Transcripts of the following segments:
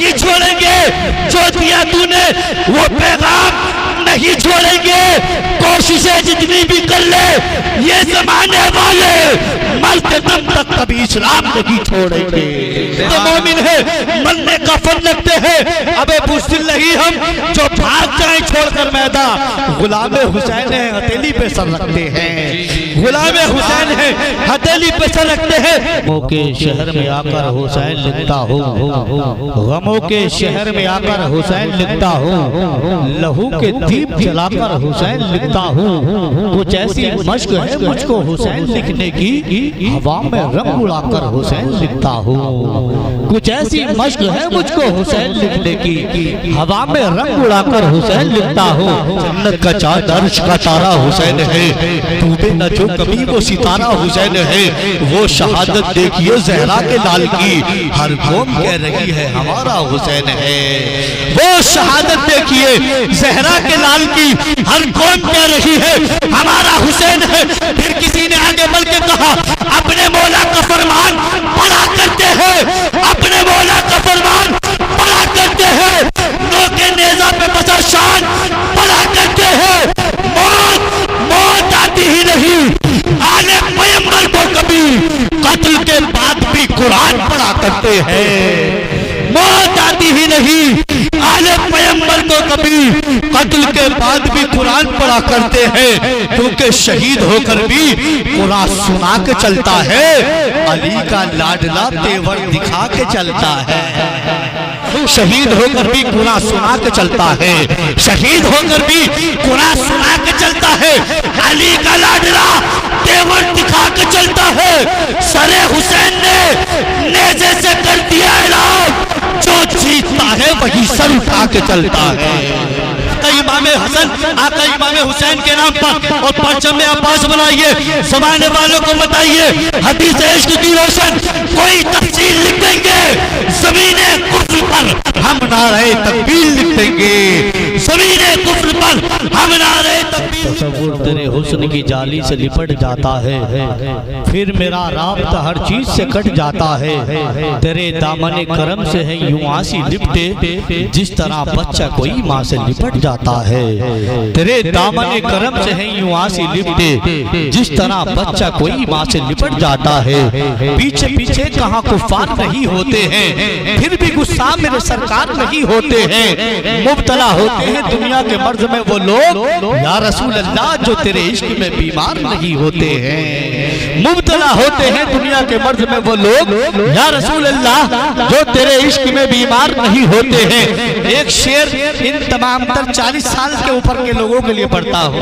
नहीं छोड़ेंगे, जो दिया तूने वो पैगाम नहीं छोड़ेंगे। कोशिशें जितनी भी कर ले ये जमाने वाले मरते दम तक कभी इस्लाम नहीं छोड़ेंगे। तो मोमिन है मरने का फन लगते हैं, अबे बुज़दिल नहीं हम जो भाग जाए छोड़कर मैदान। गुलाम हुसैन है हथेली पे सर रखते हैं, गुलाम हुसैन है हथेली पे सर रखते हैं। गमों के शहर में आकर हुसैन लिखता हूँ, गमों के शहर में आकर हुसैन लिखता हूँ, लहू के दीप जलाकर हुसैन लिखता हूँ। कुछ ऐसी मश्क है मुझको हुसैन लिखने की, हवा में रंग उड़ाकर हुसैन लिखता हूँ। कुछ ऐसी मश्क है मुझको हुसैन लिखने की, हवा में रंग उड़ाकर हुसैन लिखता हूँ। जन्नत का चाँद अर्श का तारा हुसैन है, डूबे न जो कभी वो सितारा हुसैन है। वो शहादत देखिए ज़हरा के लाल की, हर कौम कह रही है हमारा हुसैन है। वो शहादत देखिए ज़हरा के लाल की, हर कौम कह रही है हमारा हुसैन है। फिर किसी ने आगे बढ़ के कहा अपने मौला का फरमान पढ़ा करते हैं, अपने मौला का फरमान पढ़ा करते हैं, नोके नेज़ा पे बसर शान पढ़ा करते हैं। मौत मौत आती ही नहीं, आले पैगंबर को कभी कत्ल के बाद भी कुरान पढ़ा करते हैं। मौत आती ही नहीं, आले पैगंबर को कभी कत्ल के बाद भी कुरान पढ़ा करते हैं, क्योंकि शहीद होकर भी कुरान सुना के चलता है। अली का लाडला तेवर दिखा के चलता है, शहीद होकर भी कुरान सुना के चलता है, शहीद होकर भी कुरान सुना के चलता है। अली का लाडला तेवर दिखा के चलता है। सरे हुसैन ने नेज़े से कर दिया ऐलान, जो जीतता है वही सर उठा के चलता है। इमाम हसन आका इमाम हुसैन के नाम पर और परचम में अब्बास बनाइए, ज़माने वालों को बताइए हदीस इश्क की रोशन कोई तफसील लिख देंगे, ज़मीने कुफ्र पर हम नारे तकबीर लिख देंगे, ज़मीने कुफ्र पर हम नारे तकबीर। तसव्वुर तेरे हुस्न की जाली से लिपट जाता है, फिर मेरा राब्ता हर चीज से कट जाता है। तेरे दामन करम से है यूं आंसी लिपटे, जिस तरह बच्चा कोई माँ से लिपट जाता है। तेरे दामन करम से है यूं आंसी लिपटे, जिस तरह बच्चा कोई माँ से लिपट जाता है। पीछे पीछे कहाँ कुफ़ार नहीं होते हैं, फिर भी गुस्सा मेरे सरकार नहीं होते हैं। मुब्तला होते हैं दुनिया के मर्ज में वो लोग या रसूल अल्लाह जो तेरे इश्क में बीमार नहीं होते हैं। मुब्तला होते हैं दुनिया के मर्ज में वो लोग या रसूल अल्लाह जो तेरे इश्क में बीमार नहीं होते हैं। एक शेर इन तमाम 40 साल के ऊपर के लोगों के लिए पढ़ता हूँ।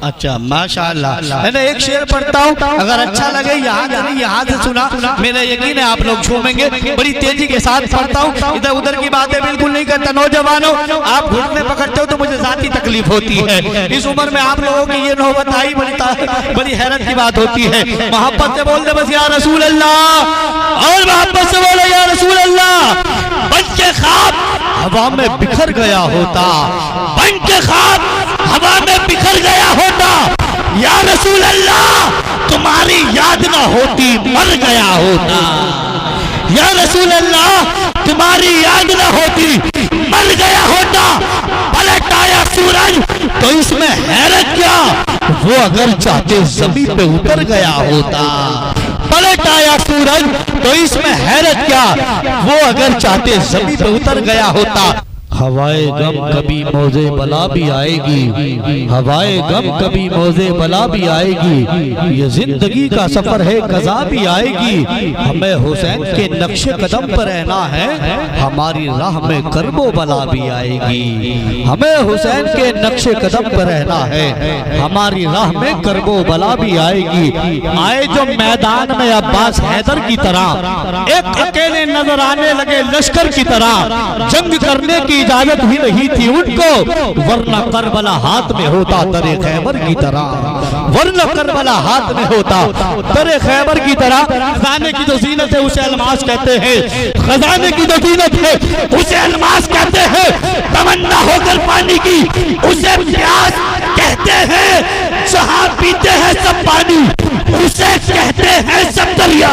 अच्छा माशाअल्लाह, मैंने एक शेर पढ़ता हूँ, अगर अच्छा लगे यहाँ से नहीं यहाँ से सुना, मेरा यकीन है आप लोग झूमेंगे। बड़ी तेजी के साथ पढ़ता हूँ, इधर उधर की बातें बिल्कुल नहीं करता। नौजवानों आप घुटने पकड़ते हो तो मुझे जाती तकलीफ होती है। इस उम्र में आप लोगों की ये नौबत आई, बड़ी हैरत की बात होती है। मोहब्बत से बोल दे बस या रसूल अल्लाह, और मोहब्बत से बोले या रसूल अल्लाह। बन के ख्वाब हवा में बिखर गया होता, बन के ख्वाब हवा में बिखर गया होता, या रसूल अल्लाह तुम्हारी याद ना होती मर गया होता। या रसूल अल्लाह तुम्हारी याद ना होती मर गया होता। पलट आया सूरज तो इसमें हैरत क्या, वो अगर चाहते ज़मीन पे उतर गया होता। पलट आया सूरज तो इसमें हैरत क्या, वो अगर चाहते ज़मीन पे उतर गया होता। हवाए गम कभी मौजे बला भी आएगी, हवाए गम कभी मौजे बला भी आएगी। ये जिंदगी का सफर है कज़ा भी आएगी। हमें हुसैन के नक्शे कदम पर रहना है, हमारी राह में करबो बला भी आएगी। हमें हुसैन के नक्शे कदम पर रहना है, हमारी राह में करबो बला भी आएगी। आए जो मैदान में अब्बास हैदर की तरह, एक अकेले नजर आने लगे लश्कर की तरह। जंग करने की इजाजत ही नहीं थी उनको, वरना करबला हाथ में होता दरे खैबर की तरह, वरना करबला हाथ में होता दरे खैबर की तरह। खजाने की जो जीनत है उसे अलमास कहते हैं, खजाने की जो जीनत है उसे अलमास कहते हैं। तमन्ना होकर पानी की उसे प्यास कहते हैं। जहां पीते हैं सब पानी उसे कहते हैं सब दरिया,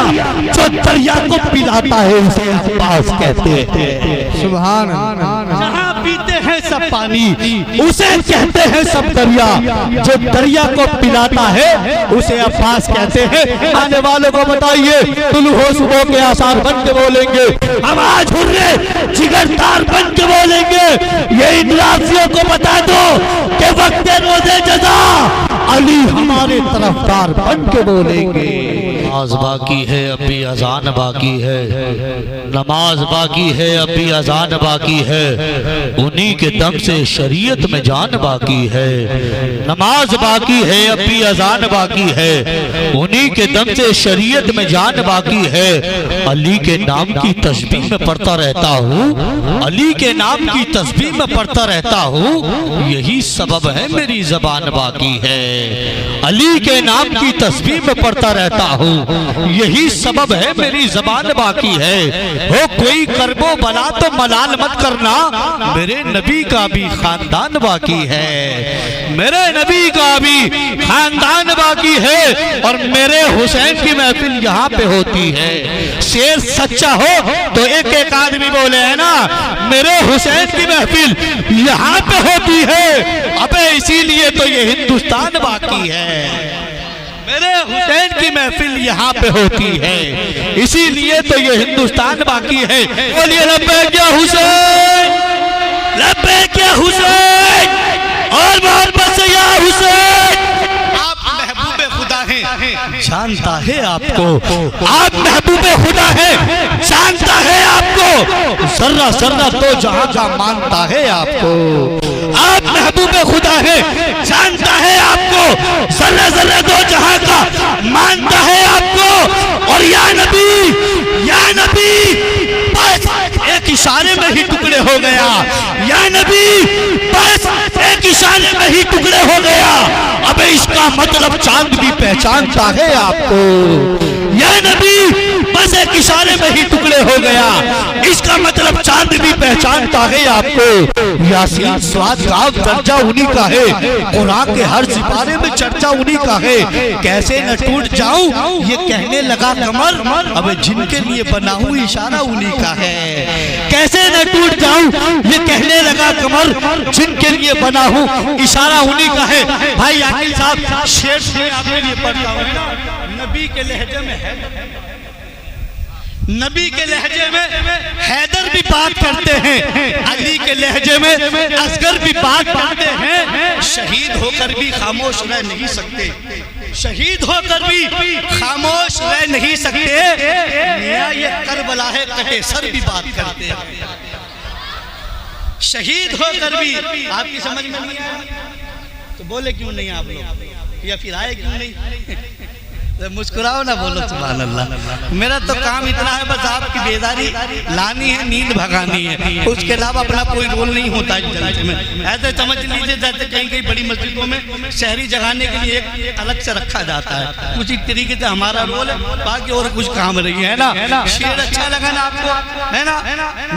जो दरिया को पिलाता है उसे अब्बास कहते हैं। सुभान अल्लाह। जहां पीते हैं सब पानी उसे कहते हैं सब दरिया, जो दरिया को पिलाता है उसे अब्बास कहते हैं। आने वालों को बताइए, तुलू हो सुबह के आसार बन के बोलेंगे, हम आज हुर्रे जिगरदार बन के बोलेंगे। ये इन राजियों को बता दो कि वक्त रोज़े जज़ा अली हमारे तरफदार बन के बोलेंगे। नमाज बाकी है अभी अजान बाकी है, नमाज बाकी है अभी अजान बाकी है, उन्हीं के दम से शरीयत में जान बाकी है। नमाज बाकी है अभी अजान बाकी है, उन्हीं के दम से शरीयत में जान बाकी है। अली के नाम की तस्बीह में पढ़ता रहता हूँ, अली के नाम की तस्बीह में पढ़ता रहता हूँ, यही सबब है मेरी जबान बाकी है। अली के नाम की तस्बीह में पढ़ता रहता हूँ, यही सबब है मेरी जबान बाकी है। हो कोई करबो बला तो मलाल मत करना, मेरे नबी का भी खानदान बाकी है, मेरे नबी का भी खानदान बाकी है। और मेरे हुसैन की महफिल यहाँ पे होती है। शेर सच्चा हो तो एक एक आदमी बोले है ना, मेरे हुसैन की महफिल यहाँ पे होती है। अबे इसीलिए तो ये हिंदुस्तान बाकी है, मेरे हुसैन की महफिल यहाँ पे होती है, इसीलिए तो ये हिंदुस्तान बाकी है। बोलिए लब्बैक या हुसैन, लब्बैक या हुसैन, और मोहब्बत से या हुसैन। आप महबूबे खुदा हैं, जानता है आपको, आप महबूबे खुदा हैं, जानता है आपको, जर्रा जर्रा तो जहां का मानता है आपको। आप महबूबे खुदा है, जानता है आपको, जर्रा जर्रा तो जहां का मानता है आपको। और या नबी बस एक इशारे में ही टुकड़े हो गया, या नबी बस एक इशारे में ही टुकड़े हो गया। अबे इसका मतलब चांद भी पहचानता है आपको, या नबी बस एक इशारे में ही टुकड़े हो गया, इसका मतलब चांद भी पहचानता है आपको। यासीन स्वाद का दर्जा उन्हीं का है, कुरान के हर सिपारे में चर्चा उन्हीं का है। कैसे न टूट जाऊं ये कहने लगा कमर, अब जिनके लिए बना हूं इशारा उन्हीं का है। कैसे न टूट जाऊं ये कहने लगा कमर, जिनके लिए बना हूं इशारा उन्हीं का है। भाई आकिल साहब शेर से आपके लिए पढ़ता हूं ना, नबी के लहजे में है, नबी के लहजे में हैदर भी बात करते हैं, अली के लहजे में असगर भी बात करते हैं। शहीद होकर भी खामोश रह नहीं सकते, शहीद होकर भी खामोश रह नहीं सकते। मियां ये करबला है कटे सर भी बात करते हैं, शहीद होकर भी। आपकी समझ में नहीं आया तो बोले क्यों नहीं आप लोग, या फिर आए क्यों नहीं? मुस्कुराओ ना, बोलो सुभान अल्लाह। मेरा तो काम इतना है बस आपकी बेदारी लानी है, नींद भगानी है, उसके अलावा अपना कोई रोल नहीं होता है जलसे में। ऐसे समझ लीजिए जैसे कहीं कहीं बड़ी मस्जिदों में शहरी जगाने के लिए एक अलग से रखा जाता है, उसी तरीके से हमारा रोल है, बाकी और कुछ काम नहीं है ना। शेर अच्छा लगा ना आपको, है ना?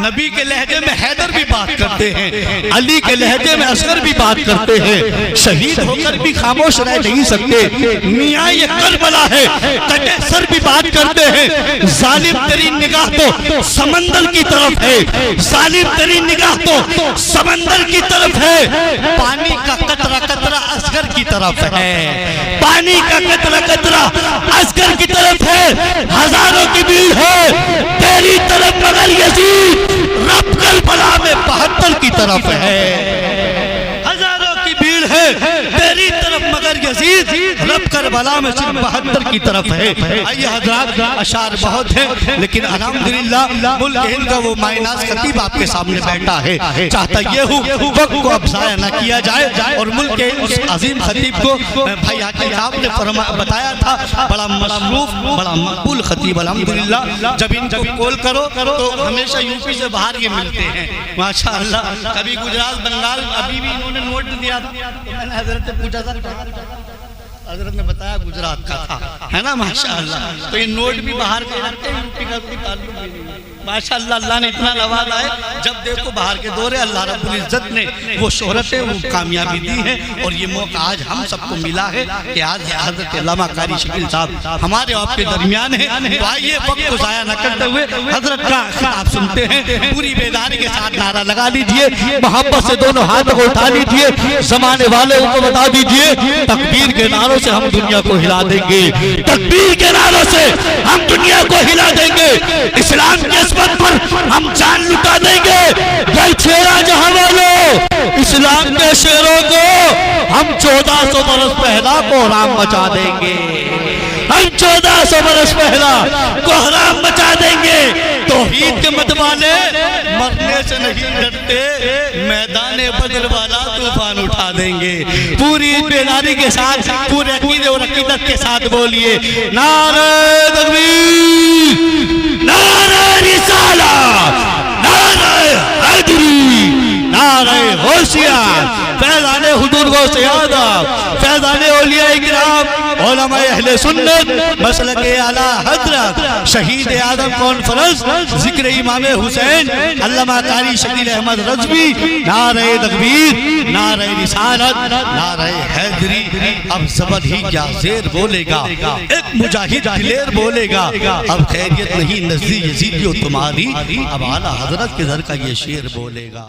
नबी के लहजे में हैदर भी बात करते हैं, अली के लहजे में असगर भी बात करते हैं। शहीद होकर भी खामोश रह नहीं सकते। मियां ये करबला कटे सर भी बात करते हैं। जालिम तेरी निगाह तो समंदर की तरफ है, जालिम तेरी निगाह तो समंदर की तरफ है। पानी का कतरा कतरा असगर की तरफ है, पानी का कतरा कतरा असगर की तरफ है। हजारों की भीड़ है तेरी तरफ, मगर यजीद रब करबला में 72 की तरफ है। हजारों की भीड़ है तेरी तरफ, मगर यजीद रब करबला करबला में सिर्फ 72 की तरफ है। आइए हजरात, अशार बहुत है लेकिन अल्हम्दुलिल्लाह मुल्क हिंद का वो मायनाज खतीब आपके सामने बैठा है। चाहता ये हूँ वक्त को अब ज़ाया न किया जाए और मुल्क के उस अजीम खतीब को भाई हाकिम साहब ने बताया था, बड़ा मशरूफ बड़ा मकबूल खतीब अल्हम्दुलिल्लाह। जब इनको कॉल करो तो हमेशा यूपी से बाहर ये मिलते हैं माशाअल्लाह। कभी गुजरात बंगाल, अभी भी इन्होंने नोट दिया था तो मैंने हजरत से पूछा था, हजरत ने बताया गुजरात का था, है ना माशाअल्लाह। तो ये नोट भी बाहर के आते हैं, यूपी का कोई ताल्लुक भी नहीं है माशाअल्लाह। अल्लाह ने इतना नवाजा है, जब देखो बाहर के दौरे अल्लाह रब्बुल इज्जत ने वो शोहरत है वो कामयाबी दी है। और ये मौका आज हम सबको मिला है कि आज हजरत अल्लामा कारी शकील साहब हमारे आपके दरमियान है। तो आइए वक्त को ज़ाया न करते हुए हजरत का खिताब सुनते हैं। पूरी बेदारी के साथ नारा लगा लीजिए, मोहब्बत से दोनों हाथों को उठा लीजिए, जमाने वाले को बता दीजिए, तकबीर के नारों से हम दुनिया को हिला देंगे, तकबीर के नारों से हम दुनिया को हिला देंगे, इस्लाम के पर हम जान लुटा देंगे। भाई छेड़ा जहां वालों, इस्लाम के शेरों को हम 1400 बरस पहला कोहराम मचा देंगे, हम 1400 बरस पहला कोहराम मचा देंगे। तौहीद के मत वाले मरने से नहीं डरते, मैदान बदर वाला तूफान उठा देंगे। पूरी बेदारी के साथ, पूरे अकीदे और अकीदत के साथ बोलिए नारे तकबीर, नारे रिसाला, नारे हैदरी, नारे होशियार, फैज़ाने हुजूर गो से आदब, फैज़ाने औलिया इकराम, उलमाए अहले सुन्नत, मसलके आला हजरत, शहीद आदम कॉन्फ्रेंस, जिक्र इमाम हुसैन अल्लामा कारी शकील अहमद रज़वी, नारे तकबीर, नारे रिसालत, नारे हैदरी। अब ज़बर ही क्या ज़ेर बोलेगा, एक मुजाहिद दिलेर बोलेगा, अब खैरियत नहीं नज़दीक यज़ीदियो तुम्हारी, अब आला हजरत के दर का ये शेर बोलेगा।